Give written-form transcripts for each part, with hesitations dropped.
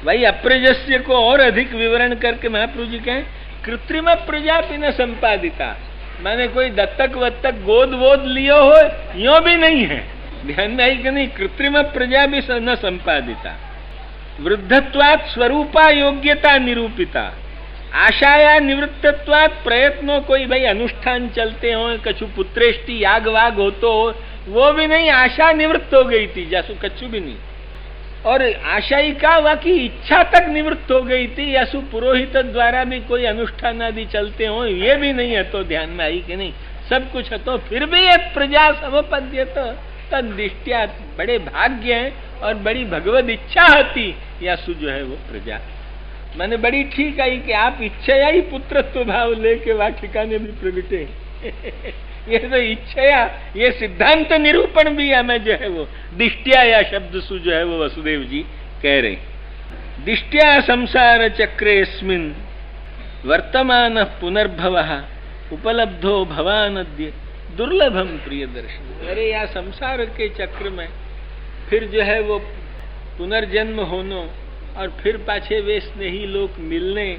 भाई अप्रजस्य को और अधिक विवरण करके महाप्रभु जी कहें कृत्रिम प्रजा भी न संपादिता, माने कोई दत्तक वत्तक गोद वोद लियो हो यो भी नहीं है। ध्यान में आई कि नहीं, कृत्रिम प्रजा भी न संपादिता। वृद्धत्वात् स्वरूपा योग्यता निरूपिता, आशाया निवृत्तत्वात् प्रयत्नों, कोई भाई अनुष्ठान चलते हो, कछु पुत्रेष्टि याग वाग हो तो वो भी नहीं, आशा निवृत्त हो गई थी, जासु कछु भी नहीं। और आशाई का वाकी इच्छा तक निवृत्त हो गई थी, यासु पुरोहित द्वारा भी कोई अनुष्ठान आदि चलते हो ये भी नहीं है। तो ध्यान में आई कि नहीं, सब कुछ है तो फिर भी ये प्रजा समपद्य तो तदृष्टिया बड़े भाग्य है और बड़ी भगवत इच्छा होती, यासु जो है वो प्रजा मैंने बड़ी ठीक आई कि आप इच्छया ही पुत्रत्व भाव लेके वाटिका ने भी प्रगटे ये तो इच्छया, ये सिद्धांत निरूपण भी हमें जो है वो दिष्टिया या शब्द सु जो है वो वसुदेव जी कह रहे। दिष्टिया संसार चक्रेस्मिन् वर्तमान पुनर्भवः उपलब्धो भवानद्य दुर्लभम प्रिय दर्शन। अरे या संसार के चक्र में फिर जो है वो पुनर्जन्म होनो और फिर पाछे वे स्नेही लोग मिलने,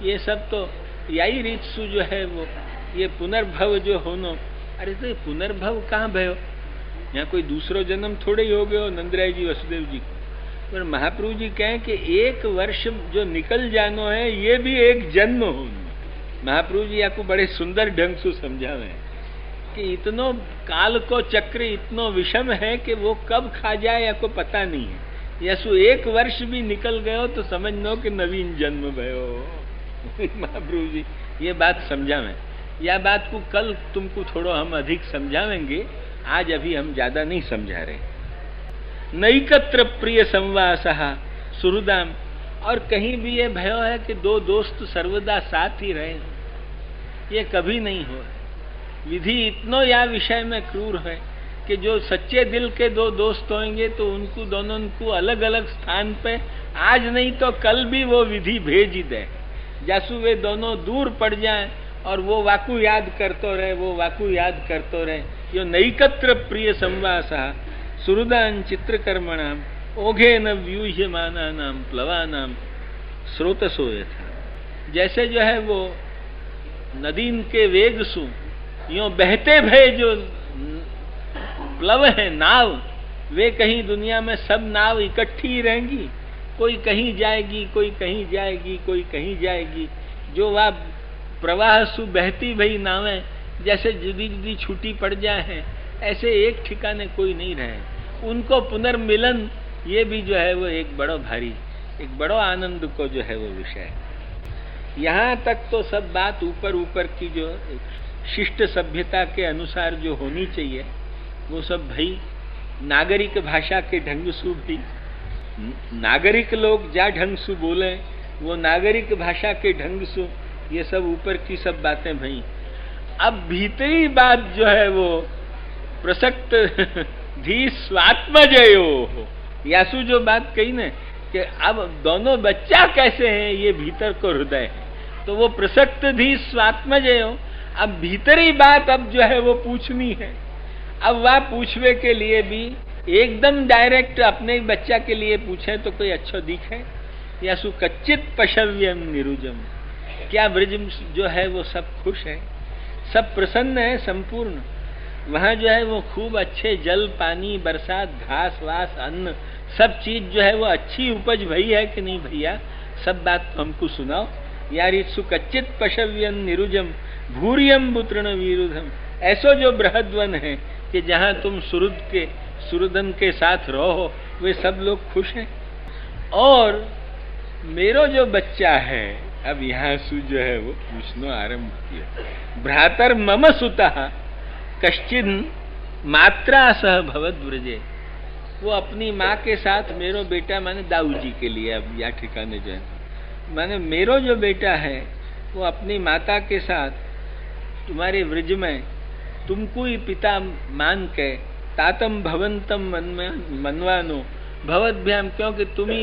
ये सब तो यही रीतसु जो है वो ये पुनर्भव जो होनो। अरे तो पुनर्भव कहाँ भयो, यहाँ कोई दूसरो जन्म थोड़े ही हो गयो नंदराय जी वसुदेव जी को। पर महाप्रभु जी कहें कि एक वर्ष जो निकल जानो है ये भी एक जन्म हो। महाप्रभु जी आपको बड़े सुंदर ढंग से समझावे कि इतनो काल को चक्र इतनो विषम है कि वो कब खा जाए या को पता नहीं है। यसु एक वर्ष भी निकल गयो तो समझ लो कि नवीन जन्म भयो। महाप्रभु जी ये बात समझावे, यह बात को कल तुमको थोड़ा हम अधिक समझावेंगे, आज अभी हम ज्यादा नहीं समझा रहे। नैकत्र प्रिय संवासः सुहृदाम, और कहीं भी ये भयो है कि दो दोस्त सर्वदा साथ ही रहे, ये कभी नहीं हो। विधि इतनो या विषय में क्रूर है कि जो सच्चे दिल के दो दोस्त होंगे तो उनको दोनों को अलग अलग स्थान पे आज नहीं तो कल भी वो विधि भेज ही दे, जासु वे दोनों दूर पड़ जाएं और वो वाकु याद करतो रहे, वो वाकु याद करतो रहे। यो नैकत्र प्रिय संवासः सुहृदान चित्रकर्मणाम ओघे न व्यूह्यमानानाम प्लवानाम स्रोतसो यथा। जैसे जो है वो नदीन के वेग सु यो बहते भय जो प्लव है नाव, वे कहीं दुनिया में सब नाव इकट्ठी ही रहेंगी, कोई कहीं जाएगी, कोई कहीं जाएगी, कोई कहीं जाएगी। जो वह प्रवाह सु बहती भई नावें जैसे जुदी जुदी छूटी पड़ जाए हैं, ऐसे एक ठिकाने कोई नहीं रहे। उनको पुनर्मिलन ये भी जो है वो एक बड़ो भारी, एक बड़ो आनंद को जो है वो विषय। यहाँ तक तो सब बात ऊपर ऊपर की जो शिष्ट सभ्यता के अनुसार जो होनी चाहिए वो सब भाई नागरिक भाषा के ढंग से भी, नागरिक लोग जा ढंग से बोले वो नागरिक भाषा के ढंग से, ये सब ऊपर की सब बातें भाई। अब भीतरी बात जो है वो प्रसक्त धी स्वात्मजयो हो, यासु जो बात कही ना कि अब दोनों बच्चा कैसे हैं ये भीतर को हृदय है, तो वो प्रसक्त धी स्वात्मजयो। अब भीतरी बात अब जो है वो पूछनी है। अब वह पूछवे के लिए भी एकदम डायरेक्ट अपने बच्चा के लिए पूछे तो कोई अच्छा दिखे, या सु कच्चित पशव्यम निरुजम। क्या ब्रज जो है वो सब खुश है, सब प्रसन्न है संपूर्ण। वहाँ जो है वो खूब अच्छे जल पानी बरसात घास वास अन्न सब चीज जो है वो अच्छी उपज भई है कि नहीं भैया, सब बात हमको सुनाओ यार। इत्सु कच्चित पशव्यम निरुजम भूरियम पुत्रण विरुद्धम। ऐसो जो बृहद्वन है कि जहाँ तुम सुरुदन के साथ रहो वे सब लोग खुश हैं। और मेरो जो बच्चा है, अब यहाँ सु जो है वो पूछना आरंभ किया। भ्रातर मम सुतः कश्चिन मात्रा सह भवद व्रजे। वो अपनी माँ के साथ मेरो बेटा माने दाऊ जी के लिए, अब या ठिकाने जो है माने मेरो जो बेटा है वो अपनी माता के साथ तुम्हारे व्रज में तुमको ही पिता मान के तातम भवंतम मनवानो भवद्भ्याम, क्योंकि तुम ही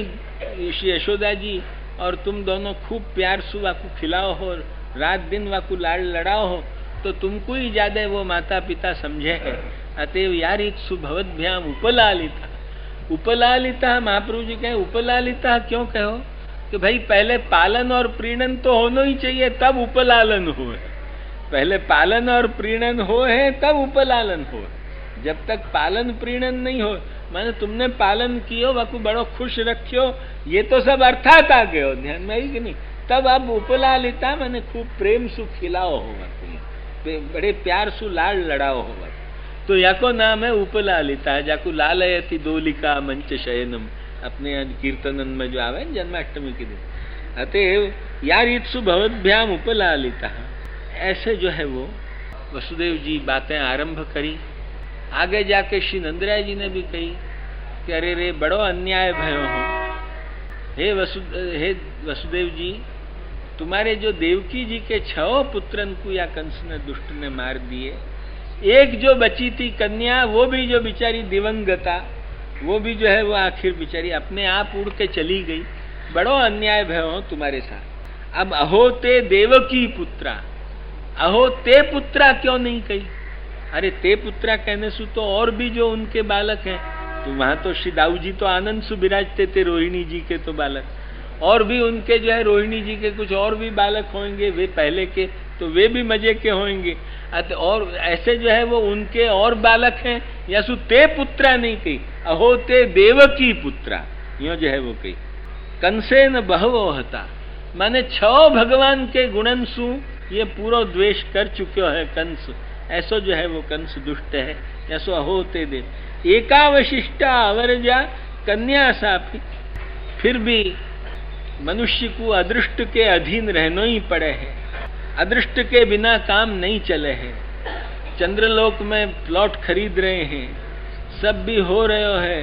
यशोदा जी और तुम दोनों खूब प्यार से वाकू खिलाओ हो, रात दिन वाकू लाड़ लड़ाओ हो, तो तुमको ही ज्यादा वो माता पिता समझे है। अतएव यार इत्सु भवद्भ्याम उपलालिता। उपलालिता, महाप्रभु जी कहें उपलालिता क्यों कहो कि भाई पहले पालन और प्रीणन तो होना ही चाहिए, तब उपलालन हो। पहले पालन और प्रीणन हो है तब उपलालन हो। जब तक पालन प्रीणन नहीं हो, माने तुमने पालन कियो वाकू बड़ो खुश रखियो, ये तो सब अर्थात आ गयो, ध्यान में आई कि नहीं। तब अब उपलालिता माने खूब प्रेम सु खिलाओ होगा, तुम बड़े प्यार सु लाड़ लड़ाओ होगा, तो याको नाम है उपलालिता। जाकू लालयति दोलिका मंच शयनम, अपने कीर्तनन में जो आवे जन्माष्टमी के दिन। अतएव यार इत्सु भवद्भ्याम उपलालिता, ऐसे जो है वो वसुदेव जी बातें आरंभ करी। आगे जाके श्री नंदराय जी ने भी कही कि अरे रे बड़ो अन्याय भयो हो, हे वसुदेव जी, तुम्हारे जो देवकी जी के 6 पुत्रन को या कंस ने दुष्ट ने मार दिए, एक जो बची थी कन्या, वो भी जो बेचारी दिवंगता, वो भी जो है वो आखिर बेचारी अपने आप उड़ के चली गई। बड़ो अन्याय भयो हो तुम्हारे साथ। अब अहो ते देवकी पुत्रा, अहो ते पुत्रा क्यों नहीं कही? अरे ते पुत्रा कहने से तो और भी जो उनके बालक हैं, तो वहां तो श्री दाऊ जी तो आनंद सु विराजते थे, रोहिणी जी के तो बालक, और भी उनके जो है रोहिणी जी के कुछ और भी बालक होंगे, वे पहले के तो वे भी मजे के होंगे। और ऐसे जो है वो उनके और बालक हैं, या सु ते पुत्रा नहीं कही, अहो ते देवकी पुत्रा, यो जो है वो कही। कंसेन बहवो हता, माने 6 भगवान के गुणन सु ये पूरा द्वेष कर चुक्यो है कंस, ऐसो जो है वो कंस दुष्ट है। ऐसो अहोते दे एकावशिष्टा अवरजा कन्या सापी, फिर भी मनुष्य को अदृष्ट के अधीन रहना ही पड़े है, अदृष्ट के बिना काम नहीं चले हैं। चंद्रलोक में प्लॉट खरीद रहे हैं, सब भी हो रहे है,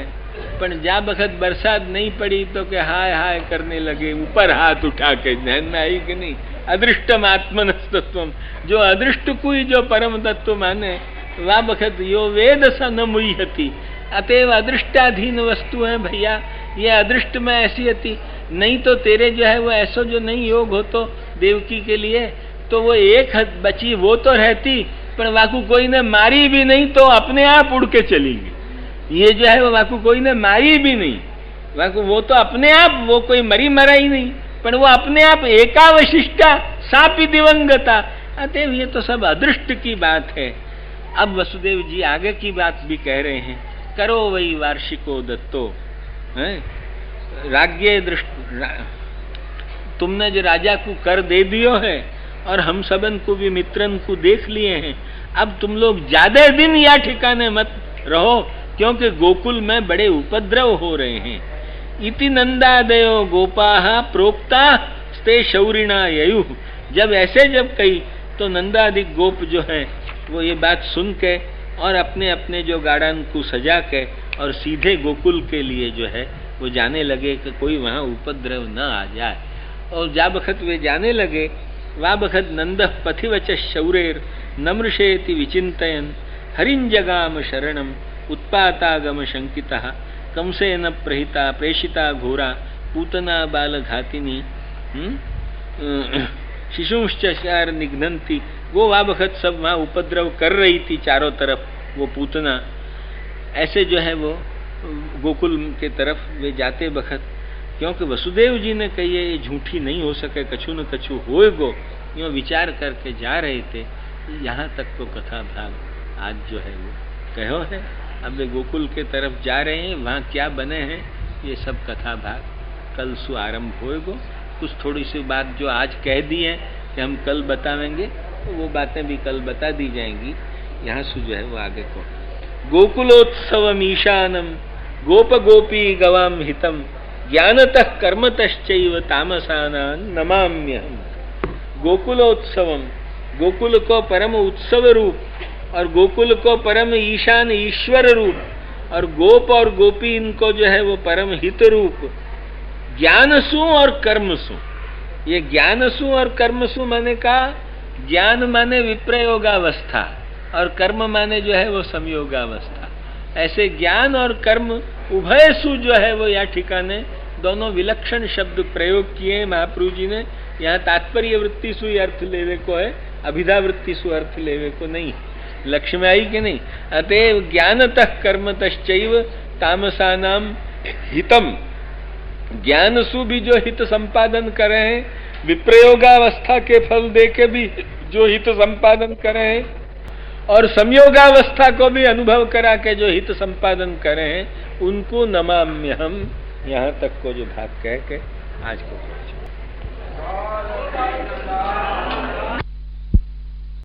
पर जा बखत बरसात नहीं पड़ी तो के हाय हाय करने लगे, ऊपर हाथ उठा के, ध्यान में आई कि नहीं। अदृष्टम आत्मनस्तत्वम, जो अदृष्ट को ही जो परम तत्व माने, वा बखत यो वेद स न मुह्यति। अतएव अदृष्टाधीन वस्तु है भैया, ये अदृष्ट में ऐसी हती, नहीं तो तेरे जो है वो ऐसो जो नहीं योग हो तो देवकी के लिए, तो वो एक हद बची वो तो रहती, पर वाकू कोई ने मारी भी नहीं तो अपने आप उड़ के चली गई। ये जो है वो वाकू कोई ने मारी भी नहीं, वाकू वो तो अपने आप, वो कोई मरी मरा ही नहीं, पर वो अपने आप एकावशिष्टा सापी दिवंगता। अतएव ये तो सब अदृष्ट की बात है। अब वसुदेव जी आगे की बात भी कह रहे हैं, करो वही वार्षिको दत्तो, राज्य दृष्ट, तुमने जो राजा को कर दे दियो है और हम सबन को भी मित्रन को देख लिए हैं, अब तुम लोग ज्यादा दिन या ठिकाने मत रहो, क्योंकि गोकुल में बड़े उपद्रव हो रहे हैं। इति नंदादयो गोपाहा प्रोक्ता स्ते शौरिणा ययु, जब ऐसे जब कही तो नंदादिक गोप जो है वो ये बात सुन के और अपने अपने जो गाड़न को सजा के और सीधे गोकुल के लिए जो है वो जाने लगे कि कोई वहाँ उपद्रव न आ जाए। और जा बखत वे जाने लगे, वा बखत नंद पथिवच शौरेर नमृषेति विचिंतयन हरिंजगाम शरणम उत्पातागम शंकितः कंसेन प्रहिता प्रेषिता घोरा पूतना बालघातिनी शिशुश्चार निघ्नन्ति। वो वहाँ बखत सब वहाँ उपद्रव कर रही थी चारों तरफ, वो पूतना ऐसे जो है वो गोकुल के तरफ वे जाते बखत, क्योंकि वसुदेव जी ने कही ये झूठी नहीं हो सके, कछु न कछु होएगो, यो विचार करके जा रहे थे। यहाँ तक तो कथा भाग आज जो है वो कहो है। अब वे गोकुल के तरफ जा रहे हैं, वहाँ क्या बने हैं ये सब कथा भाग कल सु आरंभ होएगो। कुछ थोड़ी सी बात जो आज कह दी है कि हम कल बतावेंगे, तो वो बातें भी कल बता दी जाएंगी। यहाँ से जो है वो आगे को गोकुलोत्सवम ईशानम गोप गोपी गवाम हितम ज्ञानतः कर्मतश्चैव तामसानां नमाम्यहम्। गोकुलोत्सवम, गोकुल को परम उत्सव रूप और गोकुल को परम ईशान ईश्वर रूप और गोप और गोपी इनको जो है वो परम हित रूप ज्ञानसु और कर्मसु। ये ज्ञानसु और कर्मसु माने का, ज्ञान माने विप्रयोगावस्था और कर्म माने जो है वो संयोगावस्था। ऐसे ज्ञान और कर्म उभय सु जो है वो या ठिकाने दोनों विलक्षण शब्द प्रयोग किए महाप्रभु जी ने। यहाँ तात्पर्य वृत्ति सु अर्थ लेवे को है, अभिधा वृत्ति सु अर्थ लेवे को नहीं। लक्ष्य में आई कि नहीं। अतएव ज्ञानतः कर्मतश्चैव तामसानाम हितम, ज्ञानसु भी जो हित संपादन करे हैं, विप्रयोगावस्था के फल दे के भी जो हित संपादन करे हैं, और संयोगावस्था को भी अनुभव करा के जो हित संपादन करे हैं, उनको नमाम्य हम। यहाँ तक को जो भाग कह के आज को